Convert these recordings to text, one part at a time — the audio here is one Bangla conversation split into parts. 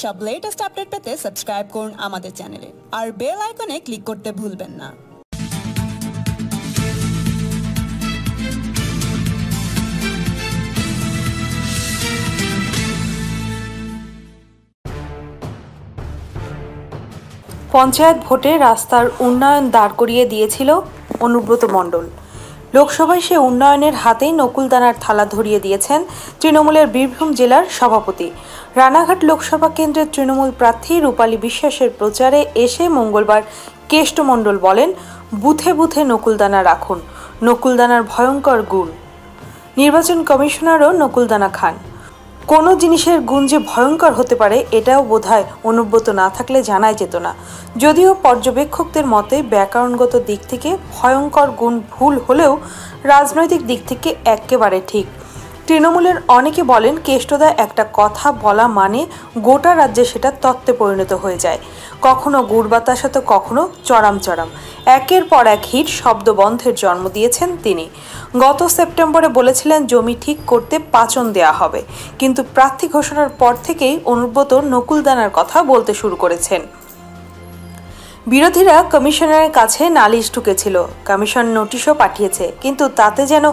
সব লেটেস্ট আপডেট পেতে সাবস্ক্রাইব করুন আমাদের চ্যানেলে আর বেল আইকনে ক্লিক করতে ভুলবেন না। পঞ্চায়েত ভোটে রাস্তার উন্নয়ন দাঁড় করিয়ে দিয়েছিল অনুব্রত মণ্ডল। লোকসভায় সে উন্নয়নের হাতেই নকুলদানার থালা ধরিয়ে দিয়েছেন তৃণমূলের বীরভূম জেলার সভাপতি। রানাঘাট লোকসভা কেন্দ্রের তৃণমূল প্রার্থী রূপালী বিশ্বাসের প্রচারে এসে মঙ্গলবার কেষ্ট মণ্ডল বলেন, বুথে বুথে নকুলদানা রাখুন, নকুলদানার ভয়ঙ্কর গুণ। নির্বাচন কমিশনারও নকুলদানা খান। কোনো জিনিসের গুণ যে ভয়ঙ্কর হতে পারে এটাও বোধহয় অনুব্রত না থাকলে জানাই যেত না। যদিও পর্যবেক্ষকদের মতে ব্যাকরণগত দিক থেকে ভয়ঙ্কর গুণ ভুল হলেও রাজনৈতিক দিক থেকে একেবারে ঠিক। তৃণমূলের অনেকে বলেন কেষ্টদা একটা কথা বলা মানে গোটা রাজ্যে সেটা তত্ত্বে পরিণত হয়ে যায়। কখনো গুড় বাতাসা তো কখনো চড়াম চড়াম। একের পর এক হিট শব্দ বন্ধের জন্ম দিয়েছেন তিনি। গত সেপ্টেম্বরে বলেছিলেন জমি ঠিক করতে পাচন দেয়া হবে, কিন্তু প্রার্থী ঘোষণার পর থেকেই অনুব্রত নকুলদানার কথা বলতে শুরু করেছেন। বিরোধীরা কমিশনারের কাছে নালিশ ঢুকেছিল, কমিশন নোটিশও পাঠিয়েছে, কিন্তু তাতে যেন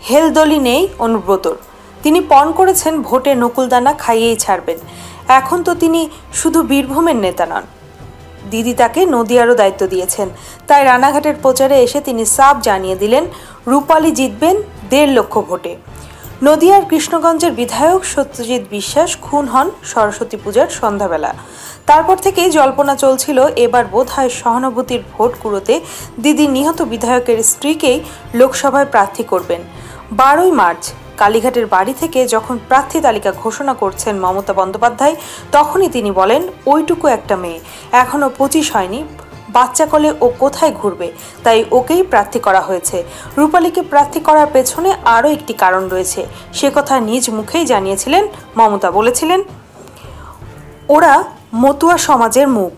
হেলদোলি নেই অনুব্রতর। তিনি পণ করেছেন ভোটে নকুলদানা খাইয়েই ছাড়বেন। এখন তো তিনি শুধু বীরভূমের নেতা নন, দিদি তাকে নদিয়ারও দায়িত্ব দিয়েছেন। তাই রানাঘাটের প্রচারে এসে তিনি সাফ জানিয়ে দিলেন রূপালী জিতবেন 1.5 লক্ষ ভোটে। নদিয়ার কৃষ্ণগঞ্জের বিধায়ক সত্যজিৎ বিশ্বাস খুন হন সরস্বতী পূজার সন্ধ্যাবেলা। তারপর থেকেই জল্পনা চলছিল এবার বোধহয় সহানুভূতির ভোট কুড়োতে দিদি নিহত বিধায়কের স্ত্রীকেই লোকসভায় প্রার্থী করবেন। 12ই মার্চ কালীঘাটের বাড়ি থেকে যখন প্রার্থী তালিকা ঘোষণা করছেন মমতা বন্দ্যোপাধ্যায়, তখনই তিনি বলেন ওইটুকু একটা মেয়ে, এখনও 25 হয়নি, বাচ্চা কোলে ও কোথায় ঘুরবে, তাই ওকেই প্রার্থী করা হয়েছে। রূপালীকে প্রার্থী করার পেছনে আরও একটি কারণ রয়েছে, সে কথা নিজ মুখেই জানিয়েছিলেন মমতা। বলেছিলেন ওরা মতুয়া সমাজের মুখ।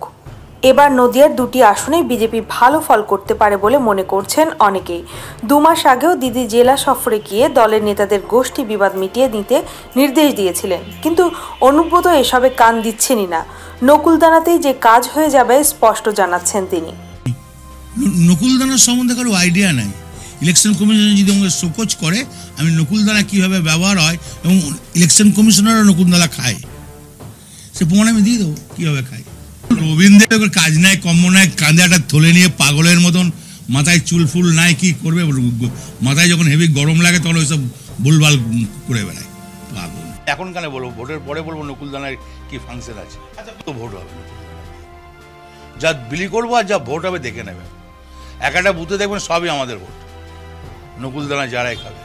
এবার নদিয়ার 2টি আসনেই বিজেপি ভালো ফল করতে পারে বলে মনে করছেন অনেকেই। 2 মাস আগেও দিদি জেলা সফরে গিয়ে দলের নেতাদের গোষ্ঠী বিবাদ মিটিয়ে নিতে নির্দেশ দিয়েছিলেন, কিন্তু অনুব্রত এসবে কান দিচ্ছেনই না। নকুলদানাতেই যে কাজ হয়ে যাবে স্পষ্ট জানাচ্ছেন তিনি। নকুলদানার সম্বন্ধে কারো আইডিয়া নাই। ইলেকশন কমিশন যদি আমাকে শোকজ করে আমি নকুলদানা কীভাবে ব্যবহার হয় এবং ইলেকশন কমিশনারও নকুলদানা খায়, সে প্রমাণ আমি দিয়ে দেবো কীভাবে খায়। রবীন্দ্রের কাজ নাই, কম্ম নাই, কাঁধে একটা থলে নিয়ে পাগলের মতন, মাথায় চুল ফুল নাই, কি করবে, মাথায় যখন হেভি গরম লাগে তখন ওইসব ভুলভাল করে বেড়ায় পাগল। এখন কেন বলবো, ভোটের পরে বলবো নকুলদানার কি ফাংশন আছে। তো ভোট হবে, যা বিলি করবো আর যা ভোট হবে দেখে নেবে। একটা বুথে দেখবেন সবই আমাদের ভোট, নকুলদানা যারাই খাবে।